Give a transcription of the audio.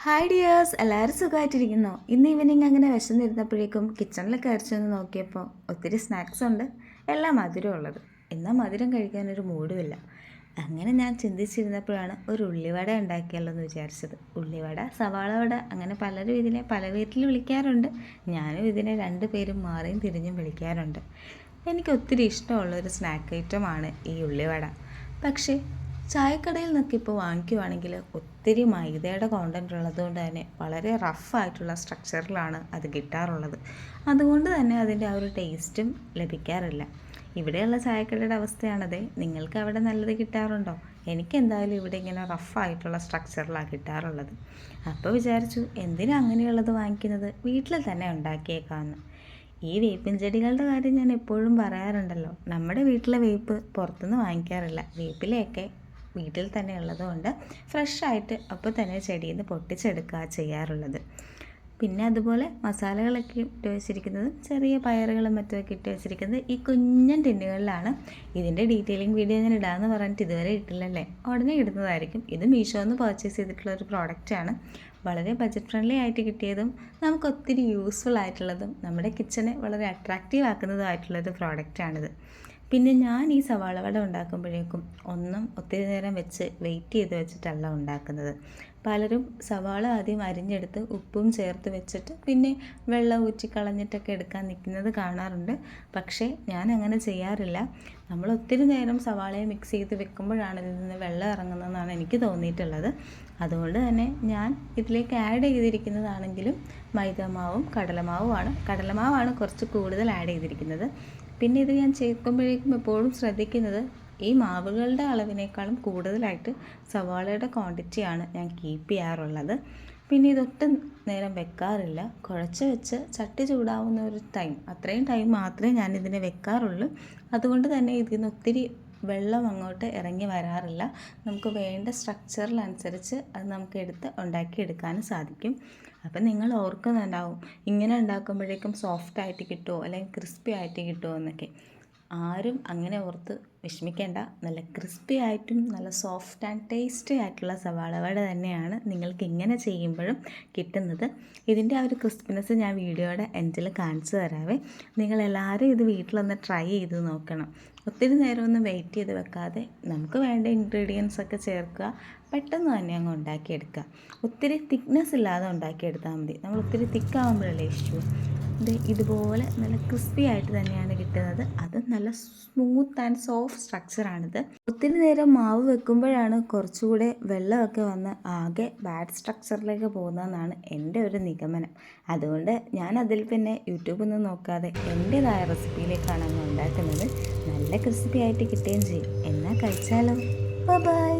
Hi dears, എല്ലാവരും സുഖമായിട്ടിരിക്കുന്നോ? ഇന്ന് ഈവനിങ് അങ്ങനെ വിശന്നിരുന്നപ്പോഴേക്കും കിച്ചണിലൊക്കെ അരച്ചൊന്ന് നോക്കിയപ്പോൾ ഒത്തിരി സ്നാക്സ് ഉണ്ട്, എല്ലാം മധുരമുള്ളത്. എന്നാൽ മധുരം കഴിക്കാനൊരു മൂടുമില്ല. അങ്ങനെ ഞാൻ ചിന്തിച്ചിരുന്നപ്പോഴാണ് ഒരു ഉള്ളിവട ഉണ്ടാക്കിയല്ലോ എന്ന് വിചാരിച്ചത്. ഉള്ളിവട, സവാള വട, അങ്ങനെ പലരും ഇതിനെ പല പേരിൽ വിളിക്കാറുണ്ട്. ഞാനും ഇതിനെ രണ്ട് പേരും മാറിയും തിരിഞ്ഞും വിളിക്കാറുണ്ട്. എനിക്ക് ഒത്തിരി ഇഷ്ടമുള്ളൊരു സ്നാക്ക് ഐറ്റമാണ് ഈ ഉള്ളിവട. പക്ഷേ ചായക്കടയിൽ നിന്നൊക്കെ ഇപ്പോൾ വാങ്ങിക്കുവാണെങ്കിൽ ഒത്തിരി മൈദയുടെ കോണ്ടൻറ്റ് ഉള്ളതുകൊണ്ട് തന്നെ വളരെ റഫായിട്ടുള്ള സ്ട്രക്ചറിലാണ് അത് കിട്ടാറുള്ളത്. അതുകൊണ്ട് തന്നെ അതിൻ്റെ ആ ഒരു ടേസ്റ്റും ലഭിക്കാറില്ല. ഇവിടെയുള്ള ചായക്കടയുടെ അവസ്ഥയാണത്. നിങ്ങൾക്ക് അവിടെ നല്ലത് കിട്ടാറുണ്ടോ? എനിക്ക് എന്തായാലും ഇവിടെ ഇങ്ങനെ റഫായിട്ടുള്ള സ്ട്രക്ചറിലാണ് കിട്ടാറുള്ളത്. അപ്പോൾ വിചാരിച്ചു, എന്തിനാ അങ്ങനെയുള്ളത് വാങ്ങിക്കുന്നത്, വീട്ടിൽ തന്നെ ഉണ്ടാക്കിയേക്കാമെന്ന്. ഈ വേപ്പിൻ ചെടികളുടെ കാര്യം ഞാൻ എപ്പോഴും പറയാറുണ്ടല്ലോ. നമ്മുടെ വീട്ടിലെ വേപ്പ് പുറത്തുനിന്ന് വാങ്ങിക്കാറില്ല. വേപ്പിലയൊക്കെ വീട്ടിൽ തന്നെ ഉള്ളതുകൊണ്ട് ഫ്രഷായിട്ട് അപ്പോൾ തന്നെ ചെടിയിൽ നിന്ന് പൊട്ടിച്ചെടുക്കുക ചെയ്യാറുള്ളത്. പിന്നെ അതുപോലെ മസാലകളൊക്കെ ഇട്ട് വെച്ചിരിക്കുന്നത്, ചെറിയ പയറുകളും മറ്റുമൊക്കെ ഇട്ട് വെച്ചിരിക്കുന്നത് ഈ കുഞ്ഞൻ ടിന്നുകളിലാണ്. ഇതിൻ്റെ ഡീറ്റെയിലിംഗ് വീഡിയോ ഞാൻ ഇടാമെന്ന് പറഞ്ഞിട്ട് ഇതുവരെ ഇട്ടില്ലല്ലേ? ഉടനെ ഇടുന്നതായിരിക്കും. ഇത് മീഷോന്ന് പർച്ചേസ് ചെയ്തിട്ടുള്ള ഒരു പ്രോഡക്റ്റാണ്. വളരെ ബജറ്റ് ഫ്രണ്ട്ലി ആയിട്ട് കിട്ടിയതും നമുക്ക് ഒത്തിരി യൂസ്ഫുൾ ആയിട്ടുള്ളതും നമ്മുടെ കിച്ചനെ വളരെ അട്രാക്റ്റീവ് ആക്കുന്നതുമായിട്ടുള്ളൊരു പ്രോഡക്റ്റാണിത്. പിന്നെ ഞാൻ ഈ സവാള വട ഉണ്ടാക്കുമ്പോഴേക്കും ഒന്നും ഒത്തിരി നേരം വെയിറ്റ് ചെയ്ത് വെച്ചിട്ടല്ല ഉണ്ടാക്കുന്നത്. പലരും സവാള ആദ്യം അരിഞ്ഞെടുത്ത് ഉപ്പും ചേർത്ത് വെച്ചിട്ട് പിന്നെ വെള്ളം ഊറ്റി കളഞ്ഞിട്ടൊക്കെ എടുക്കാൻ നിൽക്കുന്നത് കാണാറുണ്ട്. പക്ഷേ ഞാൻ അങ്ങനെ ചെയ്യാറില്ല. നമ്മൾ ഒത്തിരി നേരം സവാളയെ മിക്സ് ചെയ്ത് വെക്കുമ്പോഴാണ് ഇതിൽ നിന്ന് വെള്ളം ഇറങ്ങുന്നതെന്നാണ് എനിക്ക് തോന്നിയിട്ടുള്ളത്. അതുകൊണ്ട് തന്നെ ഞാൻ ഇതിലേക്ക് ആഡ് ചെയ്തിരിക്കുന്നതാണെങ്കിലും മൈദമാവും കടലമാവുമാണ്. കടലമാവാണ് കുറച്ച് കൂടുതൽ ആഡ് ചെയ്തിരിക്കുന്നത്. പിന്നെ ഇത് ഞാൻ ചേർക്കുമ്പോഴേക്കും എപ്പോഴും ശ്രദ്ധിക്കുന്നത്, ഈ മാവുകളുടെ അളവിനേക്കാളും കൂടുതലായിട്ട് സവാളയുടെ ക്വാണ്ടിറ്റിയാണ് ഞാൻ കീപ്പ് ചെയ്യാറുള്ളത്. പിന്നെ ഇതൊട്ടും നേരം വെക്കാറില്ല. കുഴച്ച് വെച്ച് ചട്ടി ചൂടാവുന്ന ഒരു ടൈം, അത്രയും ടൈം മാത്രമേ ഞാൻ ഇതിനെ വെക്കാറുള്ളൂ. അതുകൊണ്ട് തന്നെ ഇതിൽ നിന്ന് ഒത്തിരി വെള്ളം അങ്ങോട്ട് ഇറങ്ങി വരാറില്ല. നമുക്ക് വേണ്ട സ്ട്രക്ചറിനനുസരിച്ച് അത് നമുക്ക് ഉണ്ടാക്കിയെടുക്കാനും സാധിക്കും. അപ്പം നിങ്ങൾ ഓർക്കുന്നുണ്ടാവും, ഇങ്ങനെ ഉണ്ടാക്കുമ്പോഴേക്കും സോഫ്റ്റായിട്ട് കിട്ടുമോ അല്ലെങ്കിൽ ക്രിസ്പി ആയിട്ട് കിട്ടുമോ എന്നൊക്കെ. ആരും അങ്ങനെ ഓർത്ത് വിഷമിക്കേണ്ട. നല്ല ക്രിസ്പി ആയിട്ടും നല്ല സോഫ്റ്റ് ആൻഡ് ടേസ്റ്റി ആയിട്ടുള്ള സവാള വട തന്നെയാണ് നിങ്ങൾക്ക് ഇങ്ങനെ ചെയ്യുമ്പോഴും കിട്ടുന്നത്. ഇതിൻ്റെ ആ ഒരു ക്രിസ്പിനെസ് ഞാൻ വീഡിയോയുടെ എൻഡിൽ കാണിച്ചു തരാവേ. നിങ്ങളെല്ലാവരും ഇത് വീട്ടിലൊന്ന് ട്രൈ ചെയ്ത് നോക്കണം. ഒത്തിരി നേരമൊന്നും വെയിറ്റ് ചെയ്ത് വെക്കാതെ നമുക്ക് വേണ്ട ഇൻഗ്രീഡിയൻസ് ഒക്കെ ചേർക്കുക, പെട്ടെന്ന് തന്നെ അങ്ങ് ഉണ്ടാക്കിയെടുക്കുക. ഒത്തിരി തിക്നെസ് ഇല്ലാതെ ഉണ്ടാക്കിയെടുത്താൽ മതി. നമ്മൾ ഒത്തിരി തിക്കാവുമ്പോഴല്ലേ ഇഷ്യൂ. ഇതുപോലെ നല്ല ക്രിസ്പി ആയിട്ട് തന്നെയാണ് കിട്ടുന്നത്. അത് നല്ല സ്മൂത്ത് ആൻഡ് സോഫ്റ്റ് സ്ട്രക്ചറാണിത്. ഒത്തിരി നേരം മാവ് വെക്കുമ്പോഴാണ് കുറച്ചുകൂടെ വെള്ളമൊക്കെ വന്ന് ആകെ ബാഡ് സ്ട്രക്ചറിലേക്ക് പോകുന്നതെന്നാണ് എൻ്റെ ഒരു നിഗമനം. അതുകൊണ്ട് ഞാൻ അതിൽ പിന്നെ യൂട്യൂബിൽ നിന്ന് നോക്കാതെ എൻ്റേതായ റെസിപ്പിയിലേക്കാണ് അങ്ങ് ഉണ്ടാക്കുന്നത്. നല്ല ക്രിസ്പി ആയിട്ട് കിട്ടുകയും ചെയ്യും. എന്നാൽ കഴിച്ചാലോ. ബൈ.